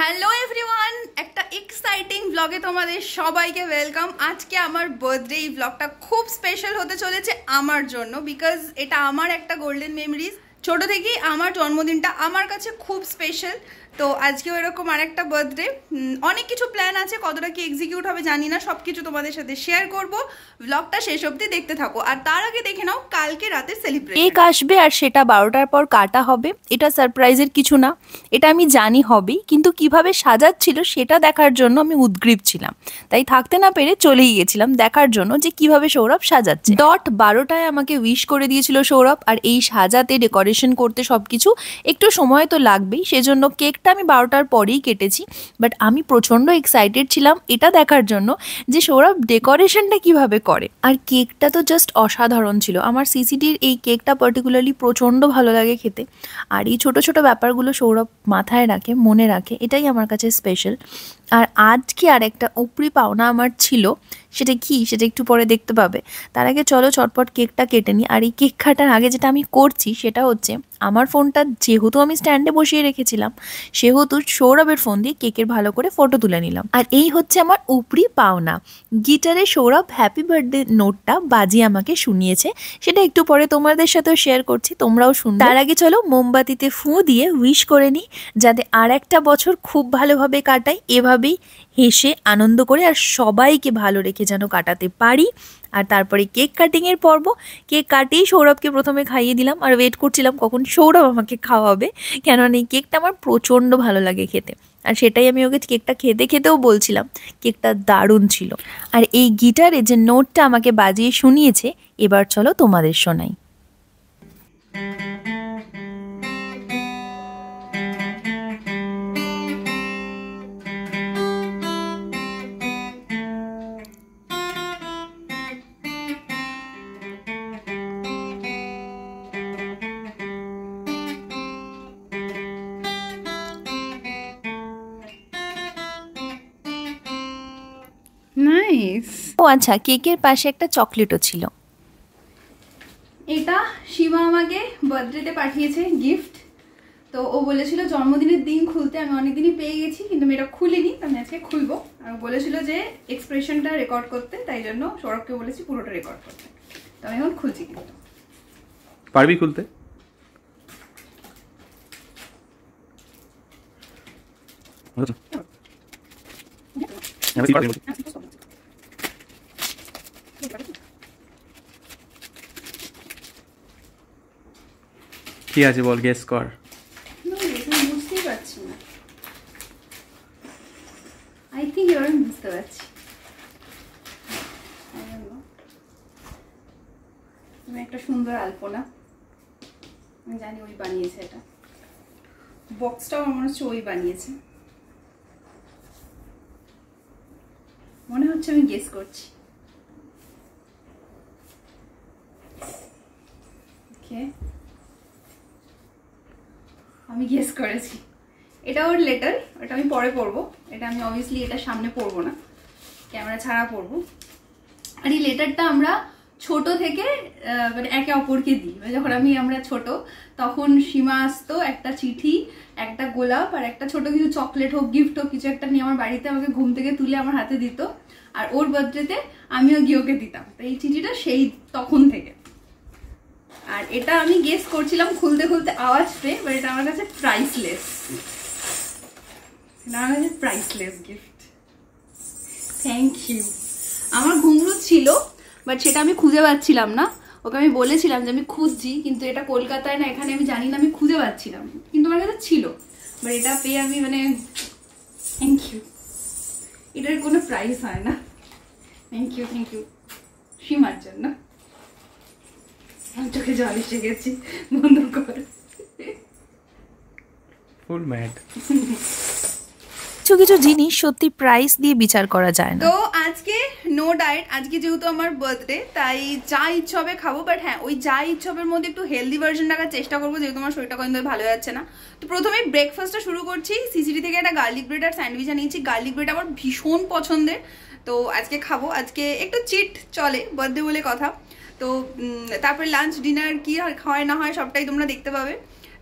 Hello everyone, একটা exciting ব্লগে তোমাদের সবাইকে ওয়েলকাম। আজকে আমার বার্থডে। এই ব্লগটা খুব স্পেশাল হতে চলেছে আমার জন্য, বিকজ এটা আমার একটা গোল্ডেন মেমরিজ। ছোট থেকেই আমার জন্মদিনটা আমার কাছে খুব স্পেশাল। তো আজকেও এরকম আরেকটা বার্থডে। অনেক কিছু প্ল্যান আছে, কতটা কি এক্সিকিউট হবে জানি না, সব কিছু তোমাদের সাথে শেয়ার করব। ব্লগটা শেষ অবধি দেখতে থাকো। আর তার আগে দেখে নাও কালকে রাতের সেলিব্রেশন। কেক আসবে আর সেটা 12টার পর কাটা হবে। এটা সারপ্রাইজের কিছু না, এটা আমি জানি হবেই, কিন্তু কিভাবে সাজাচ্ছিল সেটা দেখার জন্য আমি উদগ্রীব ছিলাম। তাই থাকতে না পেরে চলেই গেছিলাম দেখার জন্য যে কিভাবে সৌরভ সাজাচ্ছে। 12টায় আমাকে উইশ করে দিয়েছিল সৌরভ। আর এই সাজাতে, ডেকোরেশন করতে সবকিছু একটু সময় তো লাগবেই, সেজন্য কেকটা আমি 12টার পরেই কেটেছি। বাট আমি প্রচন্ড এক্সাইটেড ছিলাম এটা দেখার জন্য যে সৌরভ ডেকোরেশনটা কিভাবে করে। আর কেকটা তো জাস্ট অসাধারণ ছিল। আমার সিসিডির এই কেকটা পার্টিকুলারলি প্রচণ্ড ভালো লাগে খেতে। আর এই ছোট ছোট ব্যাপারগুলো সৌরভ মাথায় রাখে, মনে রাখে, এটাই আমার কাছে স্পেশাল। আর আজকে আর একটা উপরি পাওনা আমার ছিল, সেটা কি সেটা একটু পরে দেখতে পাবে। তার আগে চলো চটপট কেকটা কেটে নিই। আর এই কেক কাটার আগে যেটা আমি করছি সেটা হচ্ছে, আমার ফোনটা যেহেতু আমি স্ট্যান্ডে বসিয়ে রেখেছিলাম, সেহেতু সৌরভের ফোন দিয়ে কেকের ভালো করে ফটো তুলে নিলাম। আর এই হচ্ছে আমার উপরি পাওনা। গিটারে সৌরভ হ্যাপি বার্থডে নোটটা বাজিয়ে আমাকে শুনিয়েছে, সেটা একটু পরে তোমাদের সাথেও শেয়ার করছি, তোমরাও শুনবে। তার আগে চলো মোমবাতিতে ফুঁ দিয়ে উইশ করে নিই, যাতে আর একটা বছর খুব ভালোভাবে কাটাই, এভাবেই হেসে আনন্দ করে আর সবাইকে ভালো রেখে যেন কাটাতে পারি। আর তারপরে কেক কাটিংয়ের পর্ব। কেক কাটিয়েই সৌরভকে প্রথমে খাইয়ে দিলাম, আর ওয়েট করছিলাম কখন সৌরভ আমাকে খাওয়াবে, কেননা এই কেকটা আমার প্রচণ্ড ভালো লাগে খেতে। আর সেটাই আমি ওকে কেকটা খেতে খেতেও বলছিলাম, কেকটা দারুণ ছিল। আর এই গিটারে যে নোটটা আমাকে বাজিয়ে শুনিয়েছে, এবার চলো তোমাদের শোনাই। নাইস। ও আচ্ছা, কেকের পাশে একটা চকলেটও ছিল। এটা শিবা আমাকে বার্থডেতে পাঠিয়েছে গিফট। তো ও বলেছিল জন্মদিনের দিন খুলতে, আমি অনেকদিনই পেয়ে গেছি কিন্তু আমি এটা খুলিনি, তো আমি আজকে খুলবো। আর বলেছিল যে এক্সপ্রেশনটা রেকর্ড করতে, তাই জন্য সৌরভকে বলেছি পুরোটা রেকর্ড করতে। তো আমি এখন খুলছি। কিন্তু পারবি খুলতে? কি আছে বল, গেস কর। বুঝতেই পারছি না। আই থিঙ্ক এবার আমি বুঝতে পারছি। তুমি একটা সুন্দর আলপনা, আমি জানি ওই বানিয়েছে। এটা বক্সটাও আমার মনে হচ্ছে ওই বানিয়েছে, মনে হচ্ছে। আমি গেস করছি। আমি গেস করেছি এটা ওর লেটার। এটা আমি পরে পড়বো, এটা আমি অবভিয়াসলি এটা সামনে পড়বো না, ক্যামেরা ছাড়া পড়বো। আর এই লেটারটা আমরা ছোট থেকে মানে একে অপরকে দিই। যখন আমরা ছোট, তখন সীমা আসতো একটা চিঠি, একটা গোলাপ আর একটা ছোট কিছু চকলেট হোক, গিফট হোক, কিছু একটা নিয়ে আমার বাড়িতে আমাকে ঘুম থেকে তুলে আমার হাতে দিত। আর ওর বার্থডেতে আমিও গিয়ে ওকে দিতাম। তো এই চিঠিটা সেই তখন থেকে। আর এটা আমি গেস করছিলাম খুলতে খুলতে আওয়াজ পেয়ে, বাট এটা আমার কাছে প্রাইসলেস। এটা আমার কাছে প্রাইসলেস গিফট। Thank you. আমার ঘুঙরু ছিল, বাট সেটা আমি খুঁজে পাচ্ছিলাম না। ওকে আমি বলেছিলাম যে আমি খুঁজছি, কিন্তু এটা কলকাতায় না এখানে আমি জানি না, আমি খুঁজে পাচ্ছিলাম, কিন্তু আমার কাছে ছিল। বাট এটা পেয়ে আমি মানে থ্যাংক ইউ। এটার কোনো প্রাইস হয় না। থ্যাংক ইউ, থ্যাংক ইউ সীমার জন্য। আমি চোখে জল এসে গেছি, বন্ধ কর। ফুল ম্যাড। কিছু কিছু জিনিস সত্যি প্রাইস দিয়ে বিচার করা যায় না। তো আজকে নো ডায়েট। আজকে যেহেতু আমার বার্থডে, তাই যা ইচ্ছে হবে খাবো। বাট হ্যাঁ, ওই যা ইচ্ছে হবের মধ্যে একটু হেলদি ভার্জন রাখার চেষ্টা করবো, যেহেতু আমার শরীরটা কোনোদিন ভালো যাচ্ছে না। তো প্রথমে ব্রেকফাস্টটা শুরু করছি। সিসিডি থেকে একটা গার্লিক ব্রেড আর স্যান্ডউইচ আনিয়েছি। গার্লিক ব্রেড আমার ভীষণ পছন্দের, তো আজকে খাবো। আজকে একটু চিট চলে, বার্থডে বলে কথা। তো তারপরে লাঞ্চ ডিনার কি হয় না হয় সবটাই তোমরা দেখতে পাবে।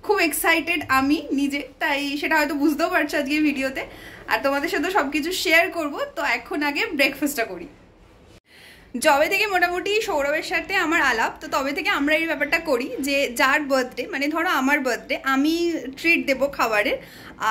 খুব এক্সাইটেড আমি নিজে, তাই সেটা হয়তো বুঝতেও পারছো আজকের ভিডিওতে, আর তোমাদের সাথে সব কিছু শেয়ার করবো। তো এখন আগে ব্রেকফাস্টটা করি। যবে থেকে মোটামুটি সৌরভের সাথে আমার আলাপ, তো তবে থেকে আমরা এই ব্যাপারটা করি যে যার বার্থডে, মানে ধরো আমার বার্থডে, আমি ট্রিট দেবো খাবারের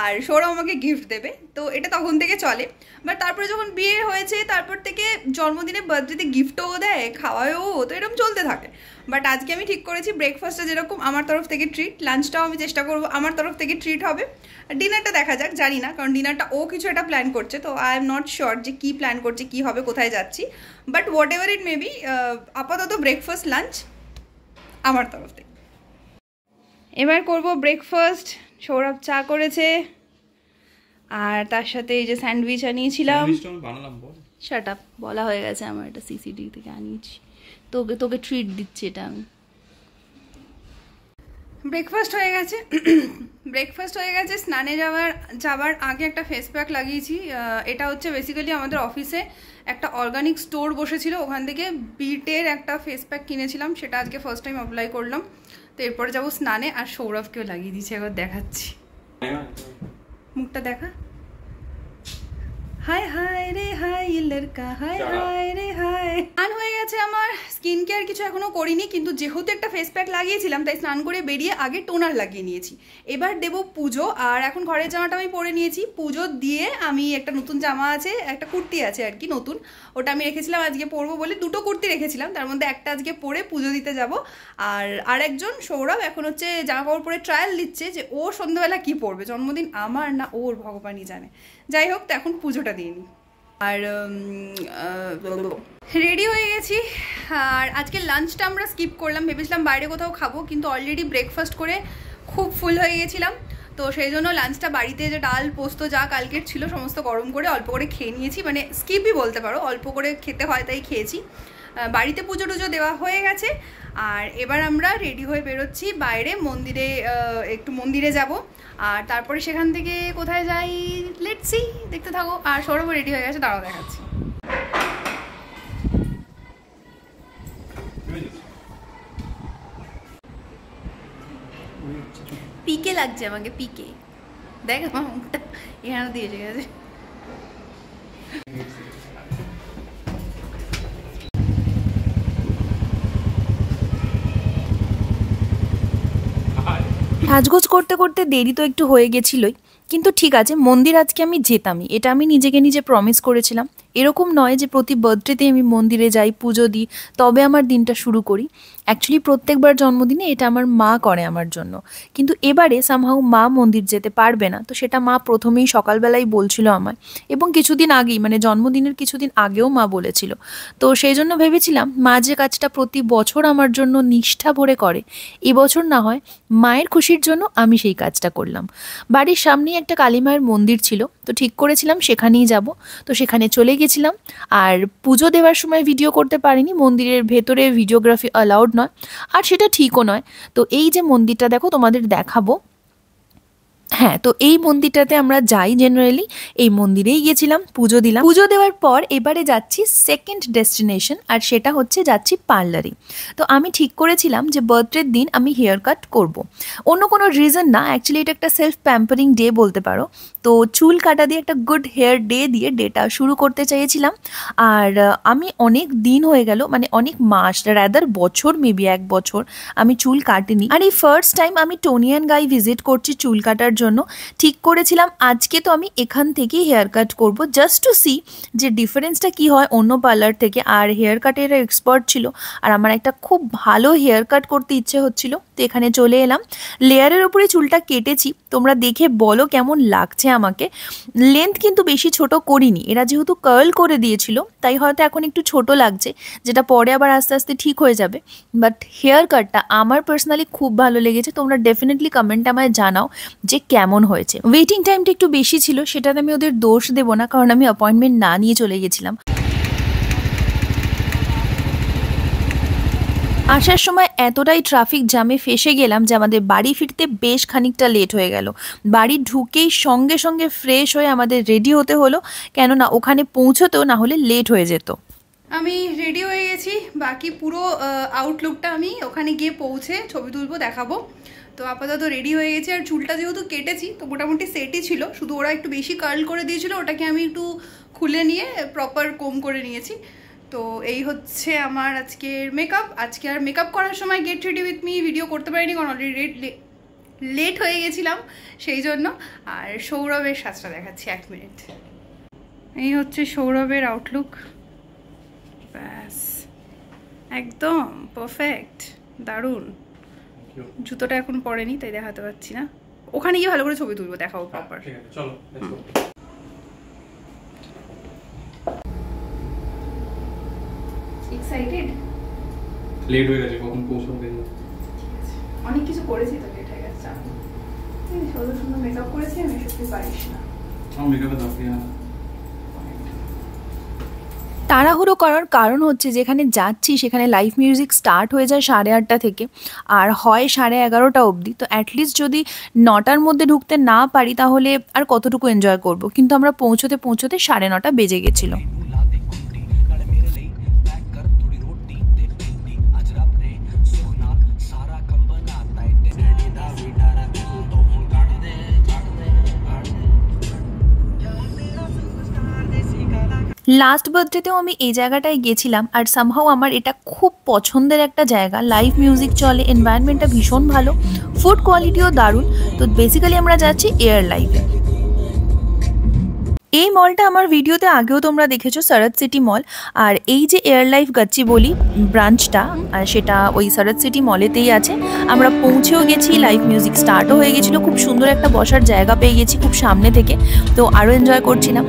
আর সৌরভ আমাকে গিফট দেবে, তো এটা তখন থেকে চলে। বাট তারপরে যখন বিয়ে হয়েছে তারপর থেকে জন্মদিনে বার্থডেতে গিফটও দেয়, খাওয়ায়ও, তো এরকম চলতে থাকে। বাট আজকে আমি ঠিক করেছি ব্রেকফাস্টটা যেরকম আমার তরফ থেকে ট্রিট, লাঞ্চটাও আমি চেষ্টা করবো আমার তরফ থেকে ট্রিট হবে। ডিনারটা দেখা যাক, জানি না, কারণ ডিনারটা ও কিছু একটা প্ল্যান করছে, তো আই এম নট শিওর যে কী প্ল্যান করছে, কী হবে, কোথায় যাচ্ছি। But what ever it may be, আপাতত ব্রেকফাস্ট লাঞ্চ আমার তরফ থেকে। এবার করব ব্রেকফাস্ট। সৌরভ চা করেছে আর তার সাথে এই যে স্যান্ডউইচ আনিয়েছিলাম। শাট আপ, বলা হয়ে গেছে আমার, এটা সিসিডি থেকে আনিয়েছি, তোকে ট্রিট দিচ্ছি এটা আমি। ব্রেকফাস্ট হয়ে গেছে, ব্রেকফাস্ট হয়ে গেছে। স্নানে যাওয়ার আগে একটা ফেস প্যাক লাগিয়েছি। এটা হচ্ছে বেসিক্যালি আমাদের অফিসে একটা অর্গানিক স্টোর বসেছিল, ওখান থেকে বিটের একটা ফেস প্যাক কিনেছিলাম, সেটা আজকে ফার্স্ট টাইম অ্যাপ্লাই করলাম। তো এরপরে যাবো স্নানে, আর সৌরভকেও লাগিয়ে দিয়েছি, একবার দেখাচ্ছি, মুখটা দেখা। হাই হাই রে হাই লড়কা, হাই হাই রে হাই। স্নান হয়ে গেছে আমার, স্কিন কেয়ার কিছু এখনো করিনি, কিন্তু যেহেতু একটা ফেস প্যাক লাগিয়েছিলাম তাই স্নান করে বেরিয়ে আগে টোনার লাগিয়ে নিয়েছি। এবার দেবো পুজো, আর এখন ঘরের জামাটা আমি পরে নিয়েছি। পুজো দিয়ে আমি একটা নতুন জামা আছে, একটা কুর্তি আছে আর কি নতুন, ওটা আমি রেখেছিলাম আজকে পরবো বলে, দুটো কুর্তি রেখেছিলাম, তার মধ্যে একটা আজকে পরে পুজো দিতে যাব। আর আরেকজন সৌরভ এখন হচ্ছে জামা কাপড় পরে ট্রায়াল দিচ্ছে যে ও সন্ধ্যাবেলা কি পরবে, জন্মদিন আমার না ওর ভগবানই জানে। যাই হোক, তো এখন পুজোটা দিয়ে নিই। আর রেডি হয়ে গেছি, আর আজকে লাঞ্চটা আমরা স্কিপ করলাম, ভেবেছিলাম বাইরে কোথাও খাবো, কিন্তু অলরেডি ব্রেকফাস্ট করে খুব ফুল হয়ে গেছিলাম, তো সেই জন্য লাঞ্চটা বাড়িতে যে ডাল পোস্ত যা কালকের ছিল সমস্ত গরম করে অল্প করে খেয়ে নিয়েছি, মানে স্কিপই বলতে পারো, অল্প করে খেতে হয় তাই খেয়েছি। বাড়িতে পুজো টুজো দেওয়া হয়ে গেছে, আর এবার আমরা রেডি হয়ে বেরোচ্ছি বাইরে, মন্দিরে, একটু মন্দিরে যাব, আর তারপরে সেখান থেকে কোথায় যাই লেটস সি, দেখতে থাকো। আর সৌরভ রেডি হয়ে গেছে, তারাও দেখাচ্ছি। পিকে লাগছে আমাকে, পিকে দেখ আমার মুখটা এখানে দিয়ে গেছে। সাজগোজ করতে করতে দেরি তো একটু হয়ে গেছিলোই, কিন্তু ঠিক আছে, মন্দির আজকে আমি যেতামই, এটা আমি নিজেকে নিজে প্রমিস করেছিলাম। এরকম নয় যে প্রতি বার্থডেতে আমি মন্দিরে যাই, পুজো দিই, তবে আমার দিনটা শুরু করি। অ্যাকচুয়ালি প্রত্যেকবার জন্মদিনে এটা আমার মা করে আমার জন্য, কিন্তু এবারে সামহাউ মা মন্দির যেতে পারবে না, তো সেটা মা প্রথমেই সকালবেলাই বলছিল আমায়, এবং কিছুদিন আগেই, মানে জন্মদিনের কিছুদিন আগেও মা বলেছিল। তো সেই জন্য ভেবেছিলাম মা যে কাজটা প্রতি বছর আমার জন্য নিষ্ঠা ভরে করে, এবছর না হয় মায়ের খুশির জন্য আমি সেই কাজটা করলাম। বাড়ির সামনেই একটা কালী মায়ের মন্দির ছিল, তো ঠিক করেছিলাম সেখানেই যাব। তো সেখানে চলে গেছিলাম, আর পুজো দেওয়ার সময় ভিডিও করতে পারিনি, মন্দিরের ভেতরে ভিডিওগ্রাফি অ্যালাউড নয়, আর সেটা ঠিকও নয়। তো এই যে মন্দিরটা দেখো, তোমাদের দেখাবো। হ্যাঁ, তো এই মন্দিরটাতে আমরা যাই জেনারেলি, এই মন্দিরেই গেছিলাম, পুজো দিলাম। পুজো দেওয়ার পর এবারে যাচ্ছি সেকেন্ড ডেস্টিনেশন, আর সেটা হচ্ছে যাচ্ছি পার্লারে। তো আমি ঠিক করেছিলাম যে বার্থডের দিন আমি হেয়ার কাট করব। অন্য কোনো রিজন না, অ্যাকচুয়ালি এটা একটা সেলফ প্যাম্পারিং ডে বলতে পারো। তো চুল কাটা দিয়ে একটা গুড হেয়ার ডে দিয়ে ডেটা শুরু করতে চেয়েছিলাম। আর আমি অনেক দিন হয়ে গেল, মানে অনেক মাস, রাদার বছর, মেবি 1 বছর আমি চুল কাটিনি। আর এই ফার্স্ট টাইম আমি টোনি অ্যান্ড গাই ভিজিট করছি চুল কাটার জন্য। ঠিক করেছিলাম আজকে তো আমি এখান থেকেই হেয়ার কাট করব, জাস্ট টু সি যে ডিফারেন্সটা কি হয় অন্য পার্লার থেকে। আর হেয়ার কাটের এক্সপার্ট ছিল, আর আমার একটা খুব ভালো হেয়ার কাট করতে ইচ্ছে হচ্ছিল, তো এখানে চলে এলাম। লেয়ারের উপরে চুলটা কেটেছি, তোমরা দেখে বলো কেমন লাগছে আমাকে। লেন্থ কিন্তু বেশি ছোট করিনি, এরা যেহেতু কার্ল করে দিয়েছিল তাই হয়তো এখন একটু ছোট লাগছে, যেটা পরে আবার আস্তে আস্তে ঠিক হয়ে যাবে। বাট হেয়ার কাটটা আমার পার্সোনালি খুব ভালো লেগেছে, তোমরা ডেফিনেটলি কমেন্টে আমায় জানাও যে কেমন হয়েছে। ওয়েটিং টাইমটা একটু বেশি ছিল, সেটাতে আমি ওদের দোষ দেবো না, কারণ আমি অ্যাপয়েন্টমেন্ট না নিয়ে চলে গেছিলাম। আসার সময় এতটাই ট্রাফিক জ্যামে ফেসে গেলাম যে আমাদের বাড়ি ফিরতে বেশ খানিকটা লেট হয়ে গেল। বাড়ি ঢুকেই সঙ্গে সঙ্গে ফ্রেশ হয়ে আমাদের রেডি হতে হলো, কেননা ওখানে পৌঁছতেও না হলে লেট হয়ে যেত। আমি রেডি হয়ে গেছি, বাকি পুরো আউটলুকটা আমি ওখানে গিয়ে পৌঁছে ছবি তুলবো, দেখাবো। তো আপাতত রেডি হয়ে গেছে। আর চুলটা যেহেতু কেটেছি তো মোটামুটি সেটই ছিল, শুধু ওরা একটু বেশি কার্ল করে দিয়েছিল, ওটাকে আমি একটু খুলে নিয়ে প্রপার কোম করে নিয়েছি। তো এই হচ্ছে আমার আজকের মেকআপ। আজকে আর মেকআপ করার সময় get ready with me video করতে পারিনি, কারণ অলরেডি লেট হয়ে গেছিলাম সেই জন্য। আর সৌরভের সাজটা দেখাচ্ছি 1 মিনিট। এই হচ্ছে সৌরভের আউটলুক, ব্যাস একদম পারফেক্ট, দারুণ। জুতোটা এখন পরেনি তাই দেখাতে পারছি না, ওখানে গিয়ে ভালো করে ছবি তুলবো, দেখাবো প্রপার। চলো এক্সাইটেড, লেট হয়ে গেছে, কখন পৌঁছাবে? অনেক কিছু করেছি তো লেট হয়ে গেছে। সুন্দর সুন্দর মেকআপ করেছি, আমি সত্যি পারিস না। আমার মেকআপে দরকার না। তাড়াহুড়ো করার কারণ হচ্ছে যেখানে যাচ্ছি সেখানে লাইভ মিউজিক স্টার্ট হয়ে যায় 8:30 থেকে, আর হয় 11:30 অবধি। তো অ্যাটলিস্ট যদি 9টার মধ্যে ঢুকতে না পারি তাহলে আর কতটুকু এনজয় করব। কিন্তু আমরা পৌঁছতে 9:30 বেজে গেছিলো। লাস্ট বার্থডেতেও আমি এই জায়গাটায় গেছিলাম, আর সামহাও আমার এটা খুব পছন্দের একটা জায়গা। লাইভ মিউজিক চলে, এনভায়রনমেন্টটা ভীষণ ভালো, ফুড কোয়ালিটিও দারুণ। তো বেসিক্যালি আমরা যাচ্ছি এয়ার লাইভে। এই মলটা আমার ভিডিওতে আগেও তোমরা দেখেছো, শরৎ সিটি মল। আর এই যে এয়ার লাইফ গাচ্চিবোলি ব্রাঞ্চটা, সেটা ওই শরৎ সিটি মলেতেই আছে। আমরা পৌঁছেও গেছি, লাইভ মিউজিক স্টার্টও হয়ে গেছিলো, খুব সুন্দর একটা বসার জায়গা পেয়ে গেছি খুব সামনে থেকে, তো আরও এনজয় করছিলাম।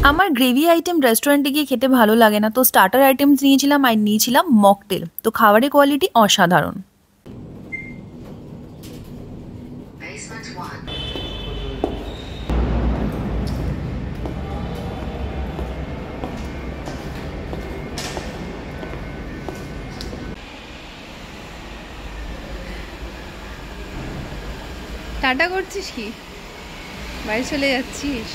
আমার গ্রেভি আইটেম রেস্টুরেন্টে গিয়ে খেতে ভালো লাগে না, তো স্টার্টার আইটেম নিয়েছিলাম, আর নিয়েছিলাম মকটেল। তো খাবারের কোয়ালিটি অসাধারণ। টাটা করছিস কি, বাড়ি চলে যাচ্ছিস?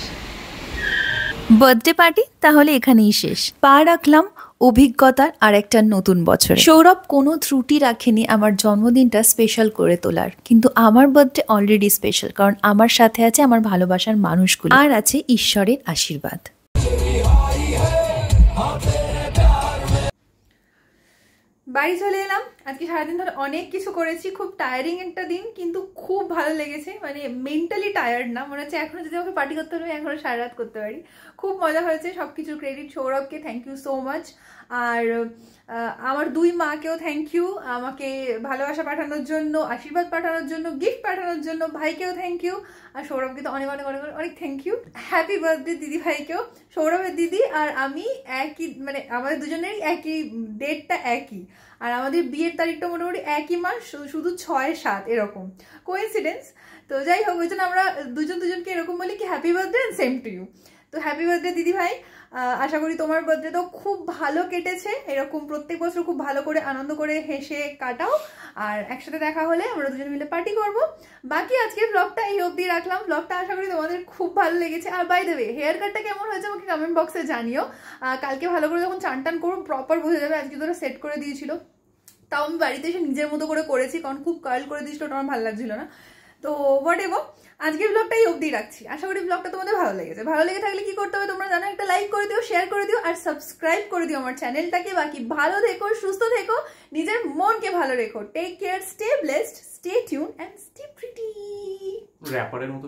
বার্থডে পার্টি তাহলে এখানেই শেষ। পা রাখলাম অভিজ্ঞতার আর একটা নতুন বছর। সৌরভ কোনো ত্রুটি রাখেনি আমার জন্মদিনটা স্পেশাল করে তোলার, কিন্তু আমার বার্থডে অলরেডি স্পেশাল, কারণ আমার সাথে আছে আমার ভালোবাসার মানুষগুলো, আর আছে ঈশ্বরের আশীর্বাদ। বাড়ি চলে এলাম। আজকে সারাদিন ধরে অনেক কিছু করেছি, খুব টায়ারিং একটা দিন, কিন্তু খুব ভালো লেগেছে। মানে মেন্টালি টায়ার্ড না, মনে হচ্ছে এখনো যদি আমাকে পার্টি করতে পারি এখনো সারা রাত করতে পারি। খুব মজা হয়েছে, সবকিছুর ক্রেডিট সৌরভকে, থ্যাংক ইউ সো মাচ। আর আমার 2 মাকেও থ্যাংক ইউ, আমাকে ভালোবাসা পাঠানোর জন্য, আশীর্বাদ পাঠানোর জন্য, গিফট পাঠানোর জন্য। ভাইকেও থ্যাংক ইউ, আর সৌরভকে তো অনেক অনেক অনেক অনেক থ্যাংক ইউ। হ্যাপি বার্থডে দিদি ভাইকেও। সৌরভের দিদি আর আমি একই, মানে আমাদের দুজনেরই একই ডেটটা একই, আর আমাদের বিয়ের তারিখটা মোটামুটি একই মাস, শুধু 6-7 এরকম কোইন্সিডেন্স। তো যাই হোক, ওই জন্য আমরা দুজনকে এরকম বলি কি happy birthday and same to you. তো হ্যাপি বার্থডে দিদি ভাই। আশা করি তোমার বার্থডে তো খুব ভালো কেটেছে, এরকম প্রত্যেক বছর খুব ভালো করে আনন্দ করে হেসে কাটাও। আর একসাথে দেখা হলে আমরা দুজন মিলে পার্টি করব। বাকি আজকের ব্লগটা এই অবধি রাখলাম। ব্লগটা আশা করি তোমাদের খুব ভালো লেগেছে। আর বাই দ্য ওয়ে, হেয়ার কাটটা কেমন হয়েছে আমাকে কমেন্ট বক্সে জানিও। কালকে ভালো করে যখন চান টান করবো প্রপার বোঝা যাবে। আজকে ধরো সেট করে দিয়েছিল, তাও আমি বাড়িতে এসে নিজের মতো করে করেছি, কারণ খুব কার্ল করে দিয়েছিল, ওটা আমার ভালো লাগছিল না। তো হোয়াট এভার, আজকের ব্লগটাই অবধি রাখছি। আশা করি ব্লগটা তোমাদের ভালো লেগেছে। ভালো লেগে থাকলে কি করতে হবে তোমরা জানো, একটা লাইক করে দিও, শেয়ার করে দিও, আর সাবস্ক্রাইব করে দিও আমার চ্যানেলটাকে। বাকি ভালো থেকো, সুস্থ থেকো, নিজের মনকে ভালো রেখো। Take care, stay blessed, stay tune and stay pretty. র‍্যাপারের মতো।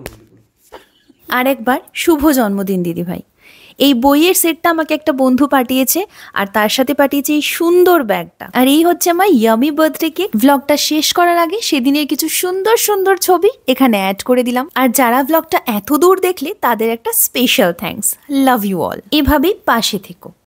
আর একবার শুভ জন্মদিন দিদি ভাই। এই বইয়ের সেটটা আমাকে একটা বন্ধু পাঠিয়েছে, আর তার সাথে পাঠিয়েছে এই সুন্দর ব্যাগটা। আর এই হচ্ছে আমার ইয়ামি বার্থডে কেক। ব্লগটা শেষ করার আগে সেদিনের কিছু সুন্দর সুন্দর ছবি এখানে অ্যাড করে দিলাম। আর যারা ব্লগটা এত দূর দেখলে তাদের একটা special thanks. Love you all. এভাবেই পাশে থেকো।